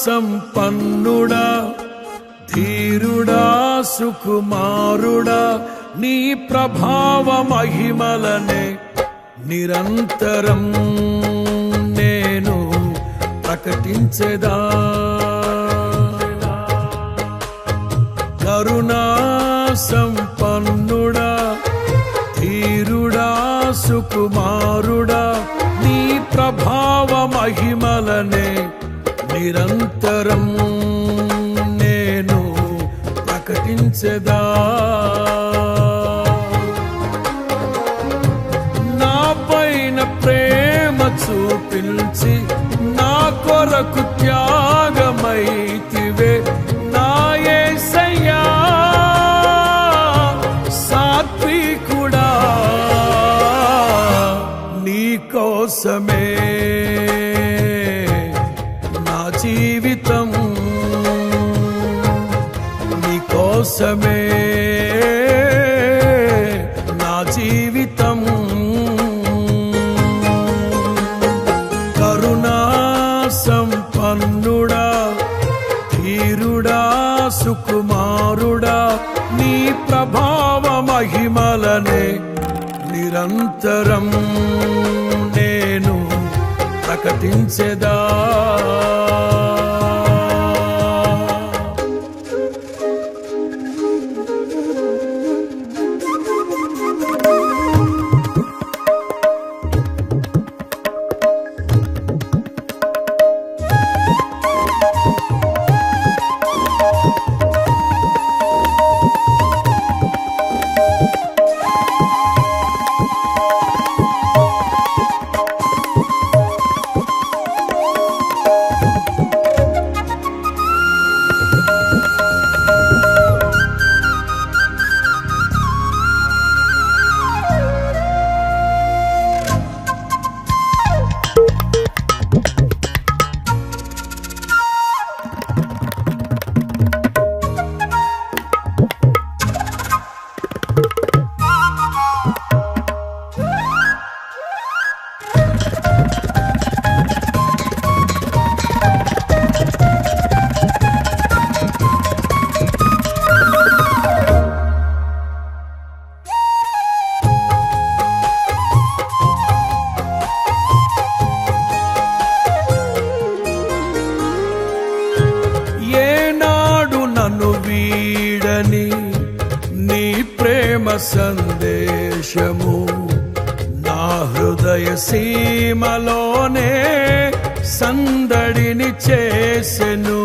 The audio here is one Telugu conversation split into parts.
సంపన్నుడా ధీరుడా సుకుమారుడా నీ ప్రభావ మహిమలనే నిరంతరం నేను ప్రకటించెదా. కరుణా సంపన్నుడా ధీరుడా సుకుమారుడా నీ ప్రభావ మహిమలనే నిరంతరం నేను ప్రకటించెదా. నా పైన ప్రేమ చూపించి నా కొరకు త్యాగమైతివే నా యేసయ్యా సాత్వికుడా నీ కోసమే నా జీవితం నీ కోసమే నా జీవితం. కరుణా సంపన్నుడా ధీరుడా సుకుమారుడా నీ ప్రభావ మహిమలనే నిరంతరం నేను ప్రకటించెదా. వీడని నీ ప్రేమ సందేశము నా హృదయ సీమలోనే సందడిని చేసెను.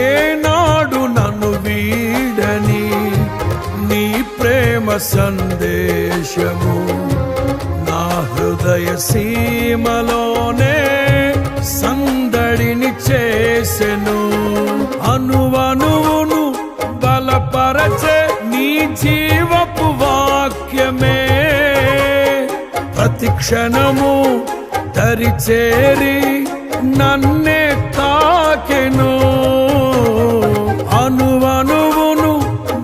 ఏనాడు నన్ను వీడని నీ ప్రేమ సందేశము నా హృదయ సీమలోనే సందడిని చేసెను. అనువనువును బలపరచే నీ జీవపు వాక్యమే ప్రతి క్షణము దరిచేరి నన్నే తాకెను. అనువనువును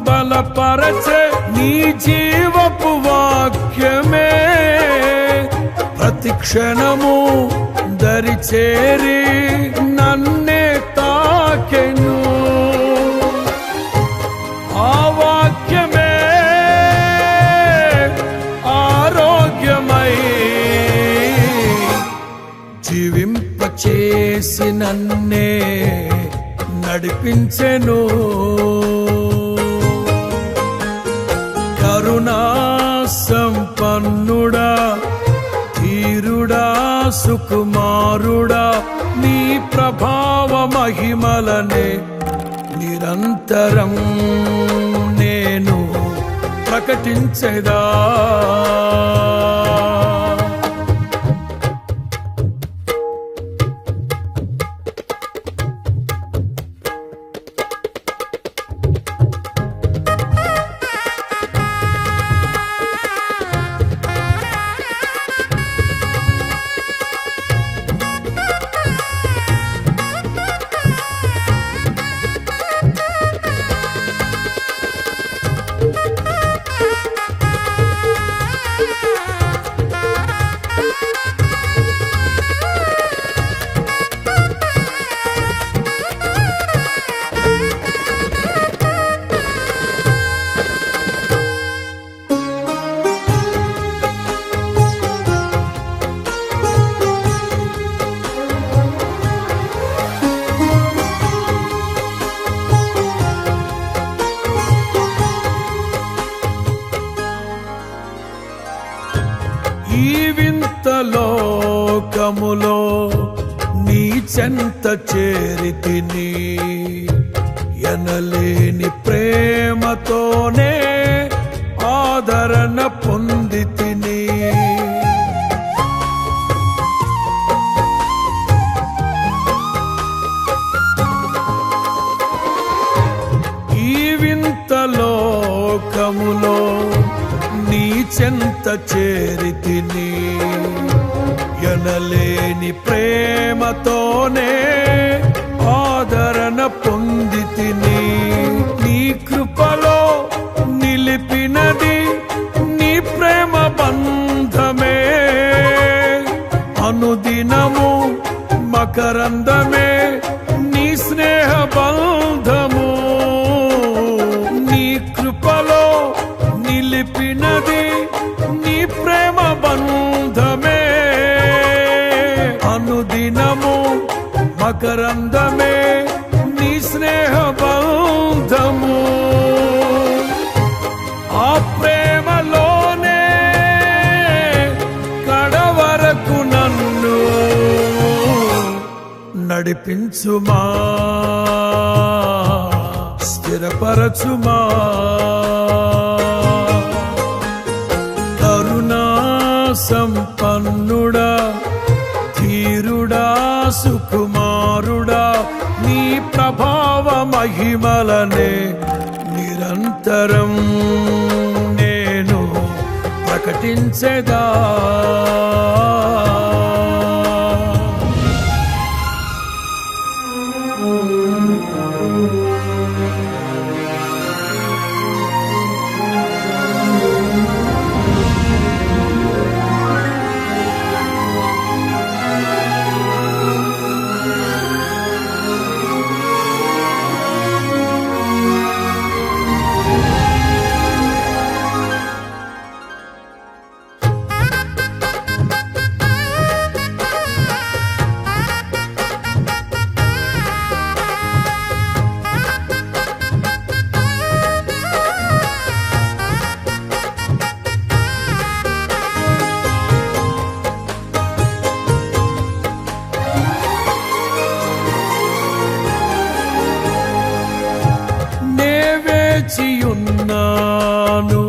బలపరచే నీ జీవపు వాక్యమే ప్రతి క్షణము దరిచేరి నన్నే తాకెను. ఆ వాక్యమే ఆరోగ్యమై జీవింపచేసి నన్నే నడిపించెను. కరుణా సంపన్నుడా ధీరుడా సుకుమారుడా నీ ప్రభావ మహిమలనే నిరంతరం నేను ప్రకటించెదా. లోకములో నీ చెంత చేరితిని, ఎనలేని ప్రేమతోనే ఆదరణ పొందితిని. ఈ వింత లోకములో నీ చెంత చేరితిని, ఎనలేని ప్రేమతోనే ఆదరణ పొందితిని. నీ కృపలో నిలిపినది నీ ప్రేమ బంధమే, అనుదినము మకరందమే నీ స్నేహ బంధము. నీ కృపలో నిలిపినది నీ ప్రేమ బంధమే, అనుదినము మకరందమే నీ స్నేహ బంధము. ఆ ప్రేమలోనే కడవరకు నన్ను నడిపించుమా, స్థిరపరచుమా. కరుణా సంపన్నుడా, ధీరుడా, సుకుమారుడా, నీ ప్రభావ మహిమలనే నిరంతరం నేను ప్రకటించెదా. వేచియున్నాను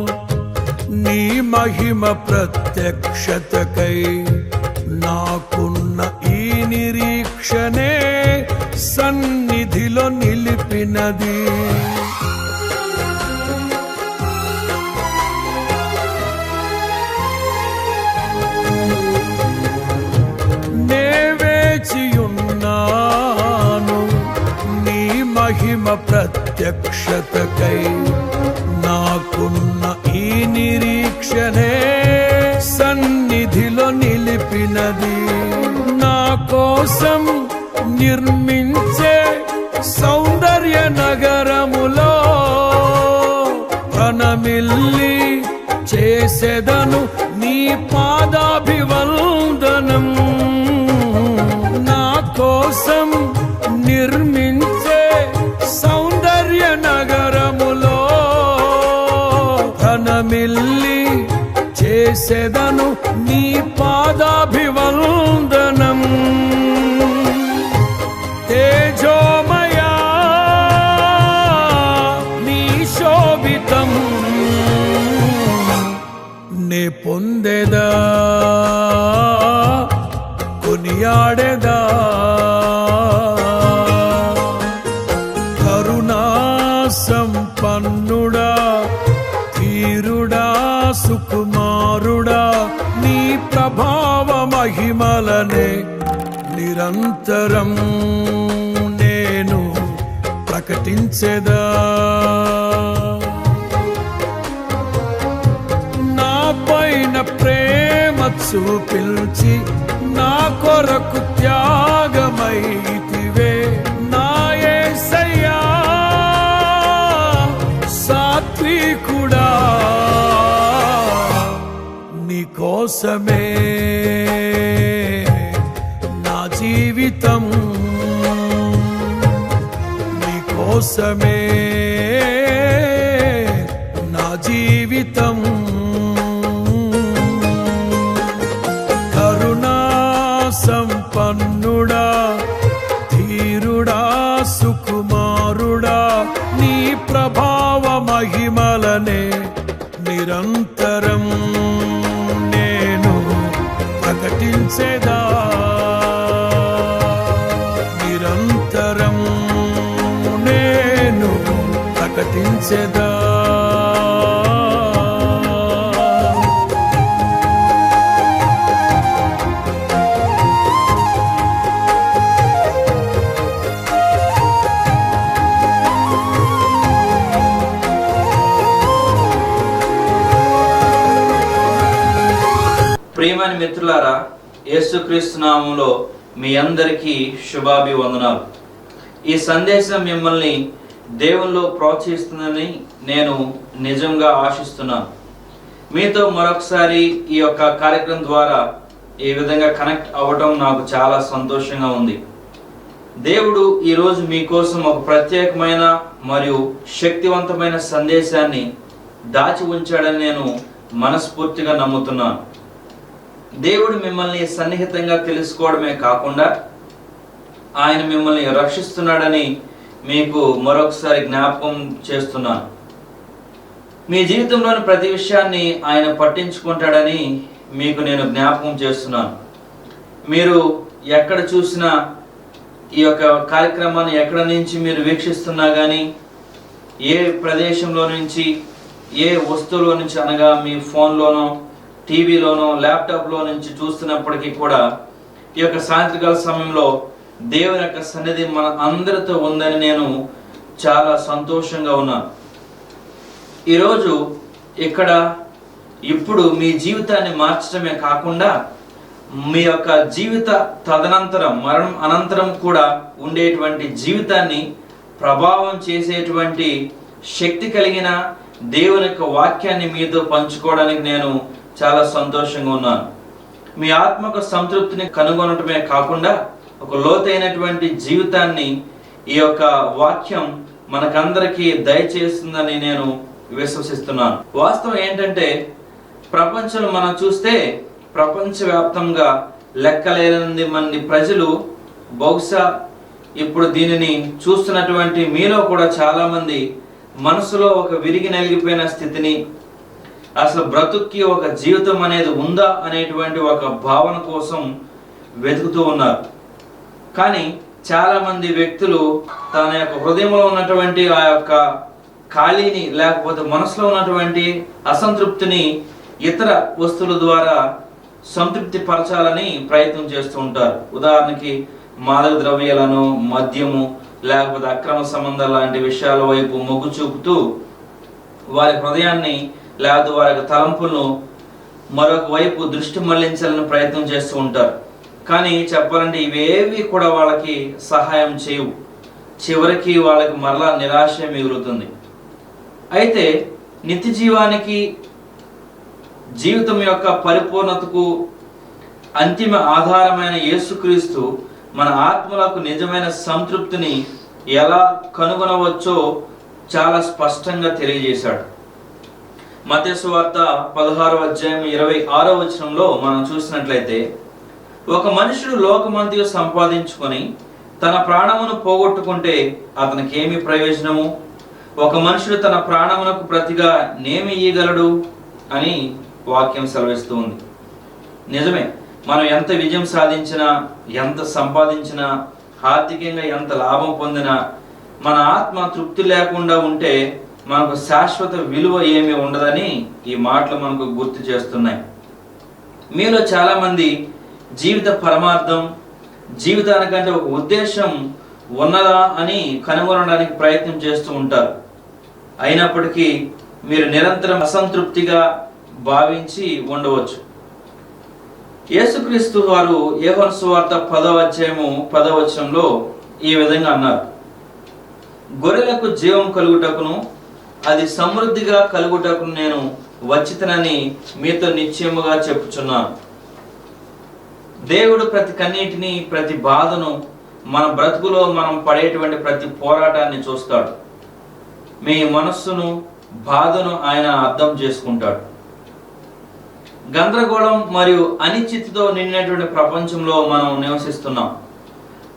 నీ మహిమ ప్రత్యక్షతకై, నాకున్న ఈ నిరీక్షణే సన్నిధిలో నిలిపినది. నే వేచియున్నాను నీ మహిమ ప్రత్యక్షతకై, నాకున్న ఈ నిరీక్షణే సన్నిధిలో నిలిపినది. నా కోసం నిర్మించే సౌందర్య నగరములో ప్రణమిల్లి చేసెదను నీ పాదాభివందనం. నా కోసం నిర్మించే సౌందర్య నగరములో ప్రణమిల్లి చేసెదను నీ పాదాభివందనం. తేజోమయా నీ శోభితం నే పొందెదా, కొనియాడెదా. కరుణా సంపన్నుడా, ధీరుడా, సుకుమారుడా, నీ ప్రభావ మహిమలనే నిరంతరం నేను ప్రకటించెదా. నా పైన ప్రేమ చూపించి నా కొరకు త్యాగమైతివే. నా యేసయ్యా సాత్వికుడా, నీ కోసమే నా జీవితం, నీ కోసమే నా జీవితం. కరుణా సుకుమారుడా నీ ప్రభావ మహిమలనే నిరంతరం నేను ప్రకటించేదా, నిరంతరం నేను ప్రకటించేదా. ప్రియమైన మిత్రులారా, యేసుక్రీస్తు నామములో మీ అందరికీ శుభాభివందనాలు. ఈ సందేశం మిమ్మల్ని దేవునిలో ప్రోత్సహిస్తుందని నేను నిజంగా ఆశిస్తున్నాను. మీతో మరొకసారి ఈ యొక్క కార్యక్రమం ద్వారా ఈ విధంగా కనెక్ట్ అవ్వటం నాకు చాలా సంతోషంగా ఉంది. దేవుడు ఈరోజు మీకోసం ఒక ప్రత్యేకమైన మరియు శక్తివంతమైన సందేశాన్ని దాచి ఉంచాడని నేను మనస్ఫూర్తిగా నమ్ముతున్నాను. దేవుడు మిమ్మల్ని సన్నిహితంగా తెలుసుకోవడమే కాకుండా ఆయన మిమ్మల్ని రక్షిస్తున్నాడని మీకు మరొకసారి జ్ఞాపకం చేస్తున్నాను. మీ జీవితంలోని ప్రతి విషయాన్ని ఆయన పట్టించుకుంటాడని మీకు నేను జ్ఞాపకం చేస్తున్నాను. మీరు ఎక్కడ చూసినా ఈ యొక్క కార్యక్రమాన్ని ఎక్కడ నుంచి మీరు వీక్షిస్తున్నా కానీ, ఏ ప్రదేశంలో నుంచి, ఏ వస్తువులో నుంచి అనగా మీ ఫోన్లోనో, టీవీలోనో, ల్యాప్టాప్లో నుంచి చూస్తున్నప్పటికీ కూడా ఈ యొక్క సాయంత్రకాల సమయంలో దేవుని యొక్క సన్నిధి మన అందరితో ఉందని నేను చాలా సంతోషంగా ఉన్నాను. ఈరోజు ఇక్కడ ఇప్పుడు మీ జీవితాన్ని మార్చడమే కాకుండా మీ యొక్క జీవిత తదనంతరం, మరణం అనంతరం కూడా ఉండేటువంటి జీవితాన్ని ప్రభావం చేసేటువంటి శక్తి కలిగిన దేవుని యొక్క వాక్యాన్ని మీతో పంచుకోవడానికి నేను చాలా సంతోషంగా ఉన్నాను. మీ ఆత్మకు సంతృప్తిని కనుగొనటమే కాకుండా ఒక లోతైనటువంటి జీవితాన్ని ఈ యొక్క వాక్యం మనకందరికీ దయచేస్తుందని నేను విశ్వసిస్తున్నాను. వాస్తవం ఏంటంటే, ప్రపంచంలో మనం చూస్తే ప్రపంచవ్యాప్తంగా లెక్కలేనన్ని మంది ప్రజలు, బహుశా ఇప్పుడు దీనిని చూస్తున్నటువంటి మీలో కూడా చాలా మంది మనసులో ఒక విరిగి నలిగిపోయిన స్థితిని, అసలు బ్రతుక్కి ఒక జీవితం అనేది ఉందా అనేటువంటి ఒక భావన కోసం వెతుకుతూ ఉన్నారు. కానీ చాలా మంది వ్యక్తులు తన యొక్క హృదయంలో ఉన్నటువంటి ఆ యొక్క ఖాళీని, లేకపోతే మనసులో ఉన్నటువంటి అసంతృప్తిని ఇతర వస్తువుల ద్వారా సంతృప్తి పరచాలని ప్రయత్నం చేస్తూ ఉంటారు. ఉదాహరణకి మాదక ద్రవ్యాలను, మద్యము, లేకపోతే అక్రమ సంబంధాలు లాంటి విషయాల వైపు మొగ్గు చూపుతూ వారి హృదయాన్ని, లేకపోతే వారి యొక్క తలంపులను మరొక వైపు దృష్టి మళ్లించాలని ప్రయత్నం చేస్తూ ఉంటారు. కానీ చెప్పాలంటే ఇవేవి కూడా వాళ్ళకి సహాయం చేయవు. చివరికి వాళ్ళకి మరలా నిరాశ మిగులుతుంది. అయితే నిత్య జీవానికి, జీవితం యొక్క పరిపూర్ణతకు అంతిమ ఆధారమైన యేసుక్రీస్తు మన ఆత్మలకు నిజమైన సంతృప్తిని ఎలా కనుగొనవచ్చో చాలా స్పష్టంగా తెలియజేశాడు. మత్తయి సువార్త 16వ అధ్యాయం 26వ వచనంలో మనం చూసినట్లయితే, ఒక మనుషుడు లోకమంతయు సంపాదించుకొని తన ప్రాణమును పోగొట్టుకుంటే అతనికి ఏమి ప్రయోజనము? ఒక మనుషుడు తన ప్రాణమునకు ప్రతిగా నేమి ఇయ్యగలడు అని వాక్యం సెలవిస్తూ ఉంది. నిజమే, మనం ఎంత విజయం సాధించినా, ఎంత సంపాదించినా, ఆర్థికంగా ఎంత లాభం పొందినా, మన ఆత్మ తృప్తి లేకుండా ఉంటే మనకు శాశ్వత విలువ ఏమీ ఉండదని ఈ మాటలు మనకు గుర్తు చేస్తున్నాయి. మీలో చాలా మంది జీవిత పరమార్థం, జీవితానికంటే ఒక ఉద్దేశం ఉన్నదా అని కనుగొనడానికి ప్రయత్నం చేస్తూ ఉంటారు. అయినప్పటికీ మీరు నిరంతరం అసంతృప్తిగా భావించి ఉండవచ్చు. యేసుక్రీస్తు వారు యోహాను సువార్త 10వ అధ్యాయము 10వ వచనంలో ఈ విధంగా అన్నారు, గొర్రెలకు జీవం కలుగుటకును అది సమృద్ధిగా కలుగుటకును నేను వచ్చితనని మీతో నిశ్చయముగా చెప్పుచున్నాను. దేవుడు ప్రతి కన్నీటిని, ప్రతి బాధను, మన బ్రతుకులో మనం పడేటువంటి ప్రతి పోరాటాన్ని చూస్తాడు. మీ మనస్సును, బాధను ఆయన అర్థం చేసుకుంటాడు. గందరగోళం మరియు అనిశ్చితితో నిండినటువంటి ప్రపంచంలో మనం నివసిస్తున్నాం.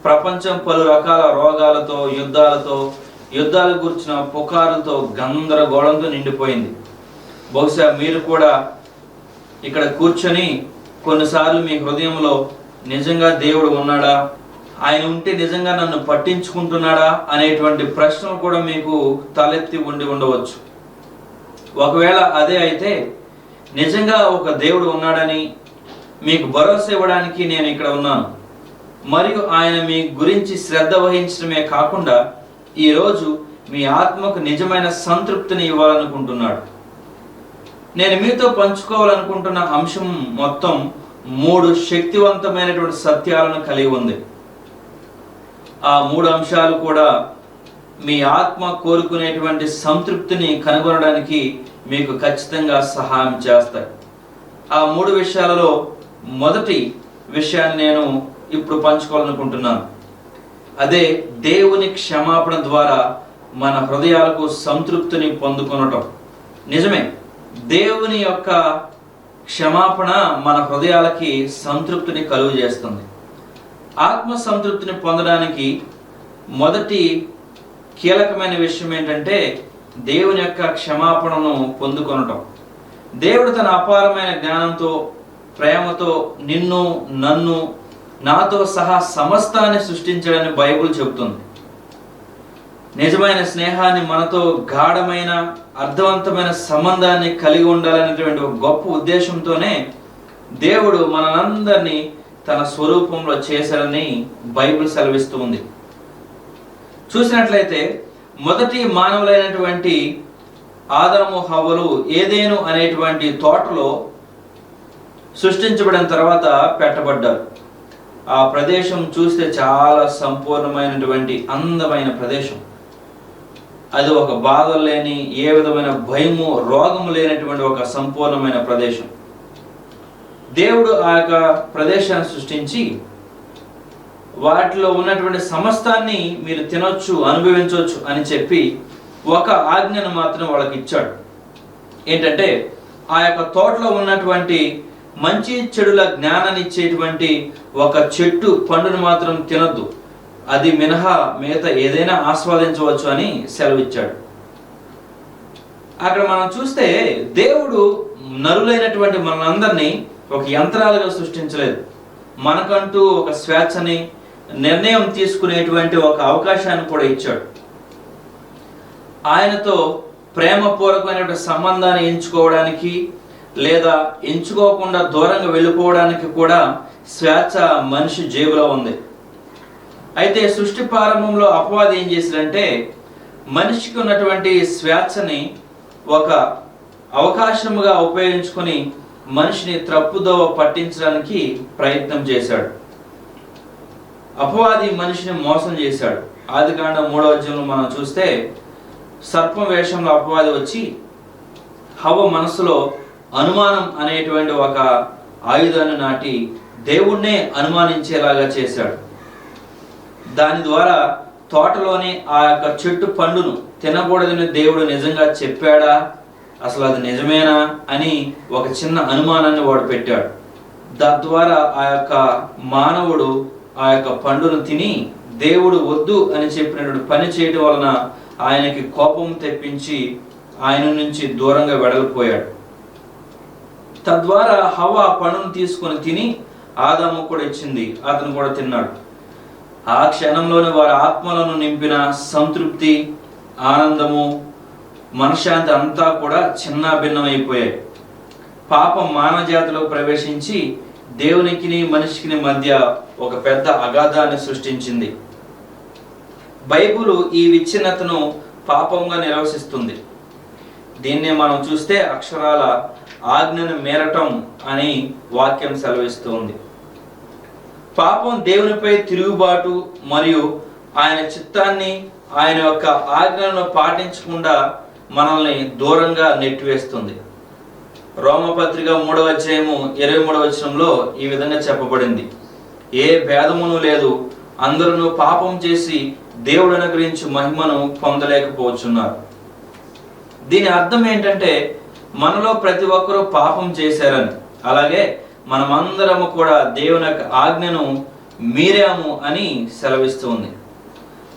ప్రపంచం పలు రకాల రోగాలతో, యుద్ధాల గురించిన పుకారులతో, గందరగోళంతో నిండిపోయింది. బహుశా మీరు కూడా ఇక్కడ కూర్చొని కొన్నిసార్లు మీ హృదయంలో నిజంగా దేవుడు ఉన్నాడా, ఆయన ఉంటే నిజంగా నన్ను పట్టించుకుంటున్నాడా అనేటువంటి ప్రశ్నలు కూడా మీకు తలెత్తి ఉండవచ్చు. ఒకవేళ అదే అయితే నిజంగా ఒక దేవుడు ఉన్నాడని మీకు భరోసా ఇవ్వడానికి నేను ఇక్కడ ఉన్నాను. మరియు ఆయన మీ గురించి శ్రద్ధ వహించడమే కాకుండా ఈరోజు మీ ఆత్మకు నిజమైన సంతృప్తిని ఇవ్వాలనుకుంటున్నాడు. నేను మీతో పంచుకోవాలనుకుంటున్న అంశం మొత్తం 3 శక్తివంతమైనటువంటి సత్యాలను కలిగి ఉంది. ఆ 3 అంశాలు కూడా మీ ఆత్మ కోరుకునేటువంటి సంతృప్తిని కనుగొనడానికి మీకు ఖచ్చితంగా సహాయం చేస్తాయి. ఆ 3 విషయాలలో మొదటి విషయాన్ని నేను ఇప్పుడు పంచుకోవాలనుకుంటున్నాను. అదే దేవుని క్షమాపణ ద్వారా మన హృదయాలకు సంతృప్తిని పొందుకొనటం. నిజమే, దేవుని యొక్క క్షమాపణ మన హృదయాలకి సంతృప్తిని కలుగు చేస్తుంది. ఆత్మ సంతృప్తిని పొందడానికి మొదటి కీలకమైన విషయం ఏంటంటే దేవుని యొక్క క్షమాపణను పొందుకొనటం. దేవుడు తన అపారమైన జ్ఞానంతో, ప్రేమతో నిన్ను, నన్ను, నాతో సహా సమస్తాన్ని సృష్టించాడని బైబిల్ చెబుతుంది. నిజమైన స్నేహాన్ని, మనతో గాఢమైన అర్థవంతమైన సంబంధాన్ని కలిగి ఉండాలనేటువంటి ఒక గొప్ప ఉద్దేశంతోనే దేవుడు మనందరినీ తన స్వరూపంలో చేశాడని బైబిల్ సెలవిస్తూ ఉంది. చూసినట్లయితే మొదటి మానవులైనటువంటి ఆదాము హవ్వలు ఏదేను అనేటువంటి తోటలో సృష్టించబడిన తర్వాత పెట్టబడ్డారు. ఆ ప్రదేశం చూస్తే చాలా సంపూర్ణమైనటువంటి అందమైన ప్రదేశం. అది ఒక బాధలు లేని, ఏ విధమైన భయము, రోగము లేనటువంటి ఒక సంపూర్ణమైన ప్రదేశం. దేవుడు ఆ యొక్క ప్రదేశాన్ని సృష్టించి వాటిలో ఉన్నటువంటి సమస్తాన్ని మీరు తినొచ్చు, అనుభవించవచ్చు అని చెప్పి ఒక ఆజ్ఞను మాత్రం వాళ్ళకి ఇచ్చాడు. ఏంటంటే ఆ యొక్క తోటలో ఉన్నటువంటి మంచి చెడుల జ్ఞానాన్ని ఇచ్చేటువంటి ఒక చెట్టు పండును మాత్రం తినొద్దు, అది మినహా మిగతా ఏదైనా ఆస్వాదించవచ్చు అని సెలవిచ్చాడు. అక్కడ మనం చూస్తే దేవుడు నరులైనటువంటి మనందరినీ ఒక యంత్రాలుగా సృష్టించలేదు. మనకంటూ ఒక స్వేచ్ఛని, నిర్ణయం తీసుకునేటువంటి ఒక అవకాశాన్ని కూడా ఇచ్చాడు. ఆయనతో ప్రేమపూర్వకమైనటువంటి సంబంధాన్ని ఎంచుకోవడానికి లేదా ఎంచుకోకుండా దూరంగా వెళ్ళిపోవడానికి కూడా స్వేచ్ఛ మనిషి జేబులో ఉంది. అయితే సృష్టి ప్రారంభంలో అపవాది ఏం చేశాడంటే మనిషికి ఉన్నటువంటి స్వేచ్ఛని ఒక అవకాశముగా ఉపయోగించుకొని మనిషిని తప్పుదోవ పట్టించడానికి ప్రయత్నం చేశాడు. అపవాది మనిషిని మోసం చేశాడు. ఆదికాండం 3వ అధ్యాయంలో మనం చూస్తే సర్పం వేషంలో అపవాది వచ్చి హవ్వ మనసులో అనుమానం అనేటువంటి ఒక ఆయుధాన్ని నాటి దేవుణ్ణే అనుమానించేలాగా చేశాడు. దాని ద్వారా తోటలోని ఆ యొక్క చెట్టు పండును తినకూడదని దేవుడు నిజంగా చెప్పాడా, అసలు అది నిజమేనా అని ఒక చిన్న అనుమానాన్ని వాడు పెట్టాడు. తద్వారా ఆ యొక్క మానవుడు ఆ యొక్క పండును తిని దేవుడు వద్దు అని చెప్పినటువంటి పని చేయడం వలన ఆయనకి కోపం తెప్పించి ఆయన నుంచి దూరంగా వెడలిపోయాడు. తద్వారా హవ్వ ఆ పండును తీసుకొని తిని ఆదాము కూడా ఇచ్చింది, అతను కూడా తిన్నాడు. ఆ క్షణంలోనే వారి ఆత్మలను నింపిన సంతృప్తి, ఆనందము, మనశ్శాంతి అంతా కూడా చిన్న భిన్నమైపోయాయి. పాపం మానవ జాతిలో ప్రవేశించి దేవునికి మనిషికి మధ్య ఒక పెద్ద అగాధాన్ని సృష్టించింది. బైబిలు ఈ విచ్ఛిన్నతను పాపంగా నిర్వచిస్తుంది. దీన్నే మనం చూస్తే అక్షరాల ఆజ్ఞను మేరటం అని వాక్యం సెలవిస్తుంది. పాపం దేవునిపై తిరుగుబాటు మరియు ఆయన చిత్తాన్ని, ఆయన యొక్క ఆజ్ఞలను పాటించకుండా మనల్ని దూరంగా నెట్టివేస్తుంది. రోమపత్రిక 3వ అధ్యాయము 23వ వచనంలో ఈ విధంగా చెప్పబడింది, ఏ భేదమును లేదు, అందరూ పాపం చేసి దేవుడు అనుగ్రహించు మహిమను పొందలేకపోతున్నారు. దీని అర్థం ఏంటంటే మనలో ప్రతి ఒక్కరూ పాపం చేశారని, అలాగే మనమందరము కూడా దేవుని యొక్క ఆజ్ఞను మీరాము అని సెలవిస్తుంది.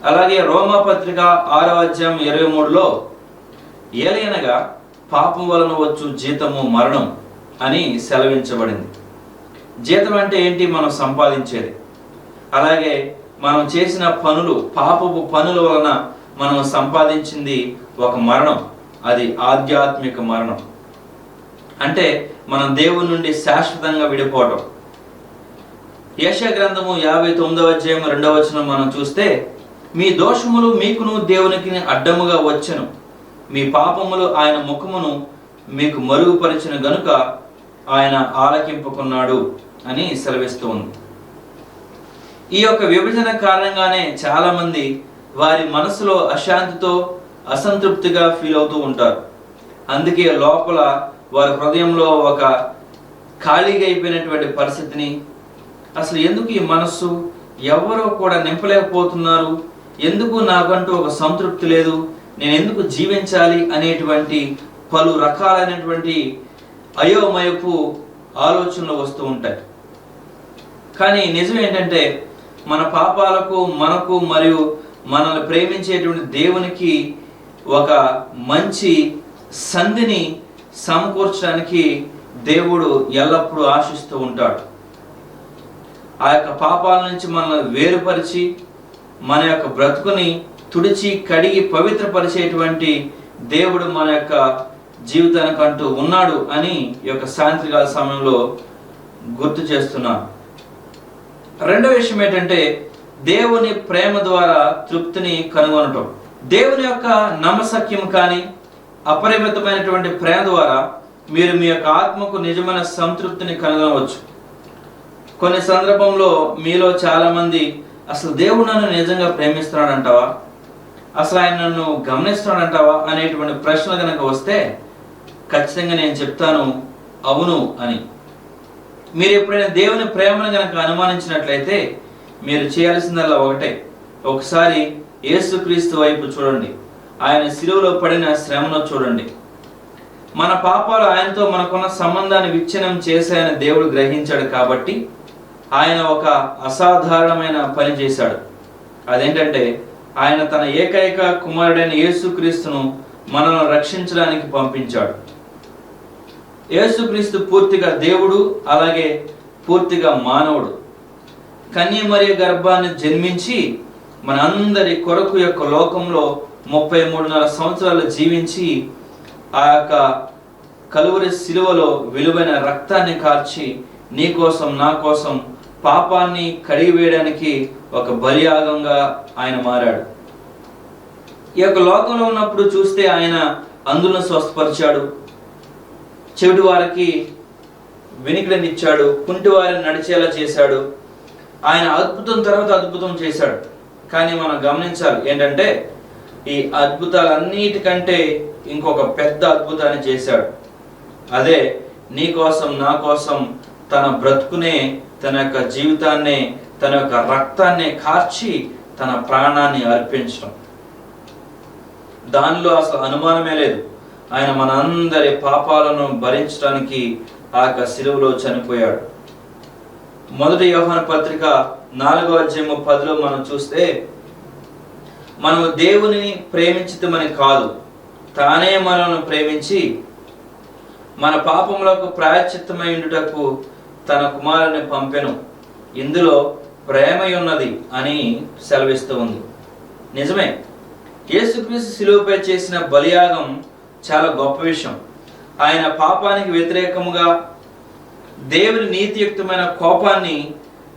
అలాగే రోమాపత్రిక 6వ అధ్యాయం 23లో ఏలయనగా పాపం వలన వచ్చు జీతము మరణం అని సెలవించబడింది. జీతం అంటే ఏంటి? మనం సంపాదించేది. అలాగే మనం చేసిన పనులు, పాపపు పనుల వలన మనం సంపాదించింది ఒక మరణం. అది ఆధ్యాత్మిక మరణం. అంటే మనం దేవుని నుండి శాశ్వతంగా విడిపోవటం. యెషయా గ్రంథము 59వ అధ్యాయం 2వ వచనం మనం చూస్తే, మీ దోషములు మీకును దేవునికి అడ్డముగా వచ్చెను, మీ పాపములు ఆయన ముఖమును మీకు మరుగుపరిచిన గనుక ఆయన ఆలకింపుకున్నాడు అని సెలవిస్తూ ఉంది. ఈ యొక్క విభజన కారణంగానే చాలా మంది వారి మనసులో అశాంతితో, అసంతృప్తిగా ఫీల్ అవుతూ ఉంటారు. అందుకే లోపల వారి హృదయంలో ఒక ఖాళీగా అయిపోయినటువంటి పరిస్థితిని, అసలు ఎందుకు ఈ మనస్సు, ఎవరో కూడా నింపలేకపోతున్నారు, ఎందుకు నాకంటూ ఒక సంతృప్తి లేదు, నేను ఎందుకు జీవించాలి అనేటువంటి పలు రకాలైనటువంటి అయోమయపు ఆలోచనలు వస్తూ ఉంటాయి. కానీ నిజం ఏంటంటే, మన పాపాలకు, మనకు మరియు మనల్ని ప్రేమించేటువంటి దేవునికి ఒక మంచి సంధిని సమకూర్చడానికి దేవుడు ఎల్లప్పుడూ ఆశిస్తూ ఉంటాడు. ఆ యొక్క పాపాల నుంచి మనల్ని వేరుపరిచి మన యొక్క బ్రతుకుని తుడిచి కడిగి పవిత్రపరిచేటువంటి దేవుడు మన యొక్క జీవితానికంటూ ఉన్నాడు అని ఈ యొక్క సాయంత్రకాల సమయంలో గుర్తు చేస్తున్నాను. రెండవ విషయం ఏంటంటే, దేవుని ప్రేమ ద్వారా తృప్తిని కనుగొనటం. దేవుని యొక్క నమ్మసక్యం కానీ అపరిమితమైనటువంటి ప్రేమ ద్వారా మీరు మీ యొక్క ఆత్మకు నిజమైన సంతృప్తిని కనుగొనవచ్చు. కొన్ని సందర్భంలో మీలో చాలా మంది, అసలు దేవుడు నన్ను నిజంగా ప్రేమిస్తున్నాడంటావా, అసలు ఆయన నన్ను గమనిస్తున్నాడంటావా అనేటువంటి ప్రశ్న కనుక వస్తే ఖచ్చితంగా నేను చెప్తాను అవును అని. మీరు ఎప్పుడైనా దేవుని ప్రేమను కనుక అనుమానించినట్లయితే మీరు చేయాల్సిందల్లా ఒకటే, ఒకసారి యేసుక్రీస్తు వైపు చూడండి, ఆయన శిలువలో పడిన శ్రమను చూడండి. మన పాపాలు ఆయనతో మనకున్న సంబంధాన్ని విచ్ఛిన్నం చేశాయని దేవుడు గ్రహించాడు కాబట్టి ఆయన ఒక అసాధారణమైన పని చేశాడు. అదేంటంటే, ఆయన తన ఏకైక కుమారుడైన యేసుక్రీస్తును మనల్ని రక్షించడానికి పంపించాడు. యేసుక్రీస్తు పూర్తిగా దేవుడు, అలాగే పూర్తిగా మానవుడు. కన్యమరియ గర్భాన్ని జన్మించి మనందరి కొరకు యొక్క లోకంలో 33.5 సంవత్సరాలు జీవించి ఆ యొక్క కలువరి శిలువలో విలువైన రక్తాన్ని కార్చి నీ కోసం, నా కోసం పాపాన్ని కడిగివేయడానికి ఒక బలియాగంగా ఆయన మారాడు. ఈ యొక్క లోకంలో ఉన్నప్పుడు చూస్తే ఆయన అందులను స్వస్థపరిచాడు, చెవిటి వారికి వినికిడినిచ్చాడు, కుంటి వారిని నడిచేలా చేశాడు. ఆయన అద్భుతం తర్వాత అద్భుతం చేశాడు. కానీ మనం గమనించాలి ఏంటంటే, ఈ అద్భుతాలన్నిటికంటే ఇంకొక పెద్ద అద్భుతాన్ని చేశాడు. అదే నీ కోసం, నా కోసం తన బ్రతుకునే, తన యొక్క జీవితాన్నే, తన యొక్క రక్తాన్ని కార్చి తన ప్రాణాన్ని అర్పించడం. దానిలో అసలు అనుమానమే లేదు. ఆయన మనందరి పాపాలను భరించడానికి ఆ యొక్క శిలువలో చనిపోయాడు. మొదటి యోహాను పత్రిక 4వ అధ్యాయం 10లో మనం చూస్తే, మనము దేవుని ప్రేమించితమని కాదు, తానే మనల్ని ప్రేమించి మన పాపములకు ప్రాయశ్చిత్తమై ఉండుటకు తన కుమారుని పంపెను, ఇందులో ప్రేమ ఉన్నది అని సెలవిస్తూ ఉంది. నిజమే, యేసుక్రీస్తు శిలువపై చేసిన బలియాగం చాలా గొప్ప విషయం. ఆయన పాపానికి వ్యతిరేకముగా దేవుని నీతియుక్తమైన కోపాన్ని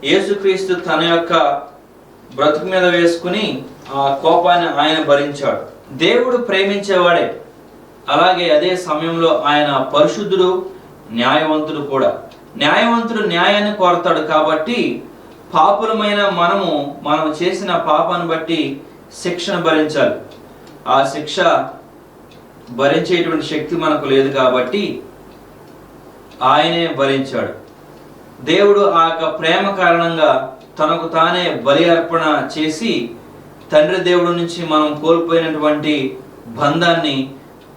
యేసుక్రీస్తు తన యొక్క బ్రతుకు మీద వేసుకుని ఆ కోపాన్ని ఆయన భరించాడు. దేవుడు ప్రేమించేవాడే, అలాగే అదే సమయంలో ఆయన పరిశుద్ధుడు, న్యాయవంతుడు కూడా. న్యాయవంతుడు న్యాయాన్ని కోరతాడు కాబట్టి పాపులమైన మనం చేసిన పాపాన్ని బట్టి శిక్షను భరించాలి. ఆ శిక్ష భరించేటువంటి శక్తి మనకు లేదు కాబట్టి ఆయనే భరించాడు. దేవుడు ఆ యొక్క ప్రేమ కారణంగా తనకు తానే బలి అర్పణ చేసి తండ్రి దేవుడి నుంచి మనం కోల్పోయినటువంటి బంధాన్ని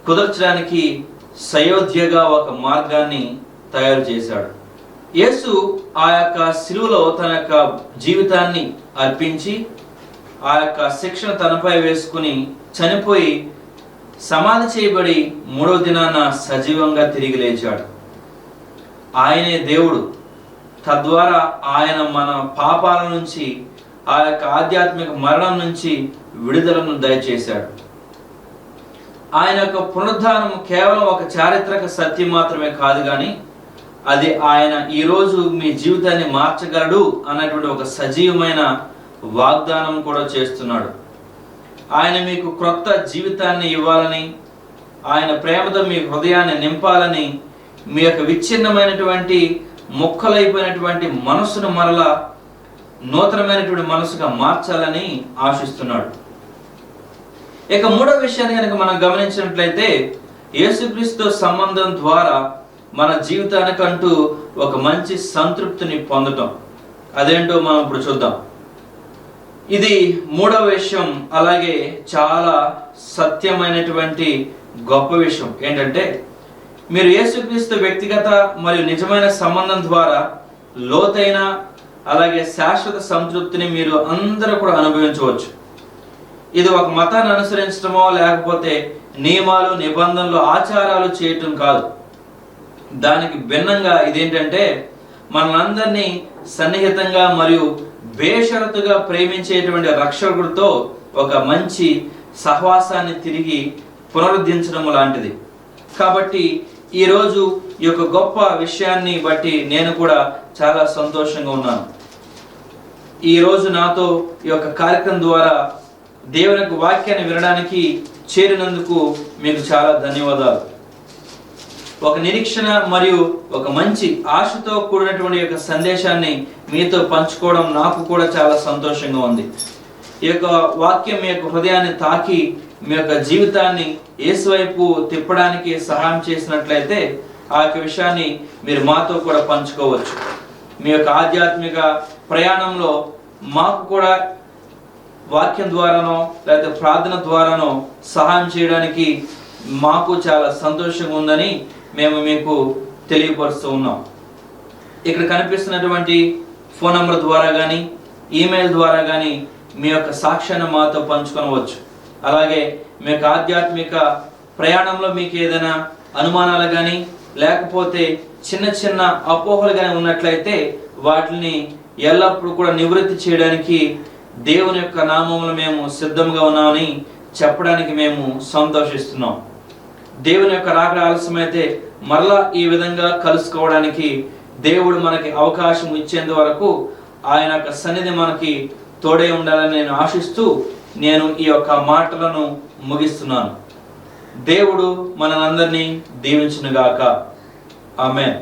కుదర్చడానికి సయోధ్యగా ఒక మార్గాన్ని తయారు చేశాడు. యేసు ఆ యొక్క శిలువలో తన యొక్క జీవితాన్ని అర్పించి ఆ యొక్క శిక్షను తనపై వేసుకుని చనిపోయి సమాధి చేయబడి 3వ దినాన సజీవంగా తిరిగి లేచాడు. ఆయనే దేవుడు. తద్వారా ఆయన మన పాపాల నుంచి, ఆ యొక్క ఆధ్యాత్మిక మరణం నుంచి విడుదలను దయచేశాడు. ఆయన యొక్క పునరుద్ధానం కేవలం ఒక చారిత్రక సత్యం మాత్రమే కాదు, కానీ అది ఆయన ఈరోజు మీ జీవితాన్ని మార్చగలడు అన్నటువంటి ఒక సజీవమైన వాగ్దానం కూడా చేస్తున్నాడు. ఆయన మీకు క్రొత్త జీవితాన్ని ఇవ్వాలని, ఆయన ప్రేమతో మీ హృదయాన్ని నింపాలని, మీ యొక్క విచ్ఛిన్నమైనటువంటి మొక్కలైపోయినటువంటి మనస్సును మరలా నూతనమైనటువంటి మనసుగా మార్చాలని ఆశిస్తున్నాడు. ఇక 3వ విషయాన్ని కనుక మనం గమనించినట్లయితే, యేసుక్రీస్తు సంబంధం ద్వారా మన జీవితానికంటూ ఒక మంచి సంతృప్తిని పొందటం. అదేంటో మనం ఇప్పుడు చూద్దాం. ఇది 3వ విషయం, అలాగే చాలా సత్యమైనటువంటి గొప్ప విషయం ఏంటంటే, మీరు యేసుక్రీస్తు వ్యక్తిగత మరియు నిజమైన సంబంధం ద్వారా లోతైన అలాగే శాశ్వత సంతృప్తిని మీరు అందరూ కూడా అనుభవించవచ్చు. ఇది ఒక మతాన్ని అనుసరించడమో లేకపోతే నియమాలు, నిబంధనలు, ఆచారాలు చేయటం కాదు. దానికి భిన్నంగా ఇదేంటంటే, మనందరినీ సన్నిహితంగా మరియు బేషరతుగా ప్రేమించేటువంటి రక్షకుడితో ఒక మంచి సహవాసాన్ని తిరిగి పునరుద్ధరించడం లాంటిది. కాబట్టి ఈరోజు ఈ యొక్క గొప్ప విషయాన్ని బట్టి నేను కూడా చాలా సంతోషంగా ఉన్నాను. ఈరోజు నాతో ఈ యొక్క కార్యక్రమం ద్వారా దేవుని యొక్క వాక్యాన్ని వినడానికి చేరినందుకు మీకు చాలా ధన్యవాదాలు. ఒక నిరీక్షణ మరియు ఒక మంచి ఆశతో కూడినటువంటి యొక్క సందేశాన్ని మీతో పంచుకోవడం నాకు కూడా చాలా సంతోషంగా ఉంది. ఈ యొక్క వాక్యం మీ యొక్క హృదయాన్ని తాకి మీ యొక్క జీవితాన్ని యేసు వైపు తిప్పడానికి సహాయం చేసినట్లయితే ఆ యొక్క విషయాన్ని మీరు మాతో కూడా పంచుకోవచ్చు. మీ యొక్క ఆధ్యాత్మిక ప్రయాణంలో మాకు కూడా వాక్యం ద్వారానో లేకపోతే ప్రార్థన ద్వారానో సహాయం చేయడానికి మాకు చాలా సంతోషంగా ఉందని మేము మీకు తెలియపరుస్తూ ఉన్నాం. ఇక్కడ కనిపిస్తున్నటువంటి ఫోన్ నంబర్ ద్వారా కానీ ఈమెయిల్ ద్వారా కానీ మీ యొక్క సాక్ష్యాన్ని మాతో పంచుకొనవచ్చు. అలాగే మీ యొక్క ఆధ్యాత్మిక ప్రయాణంలో మీకు ఏదైనా అనుమానాలు కానీ లేకపోతే చిన్న చిన్న అపోహలు కానీ ఉన్నట్లయితే వాటిని ఎల్లప్పుడూ కూడా నివృత్తి చేయడానికి దేవుని యొక్క నామములో మేము సిద్ధంగా ఉన్నామని చెప్పడానికి మేము సంతోషిస్తున్నాం. దేవుని యొక్క రాకడ ఆలస్యమైతే మరలా ఈ విధంగా కలుసుకోవడానికి దేవుడు మనకి అవకాశం ఇచ్చేంత వరకు ఆయన యొక్క సన్నిధి మనకి తోడే ఉండాలని నేను ఆశిస్తూ నేను ఈ యొక్క మాటలను ముగిస్తున్నాను. దేవుడు మనందరినీ దీవించునుగాక. ఆమేన్.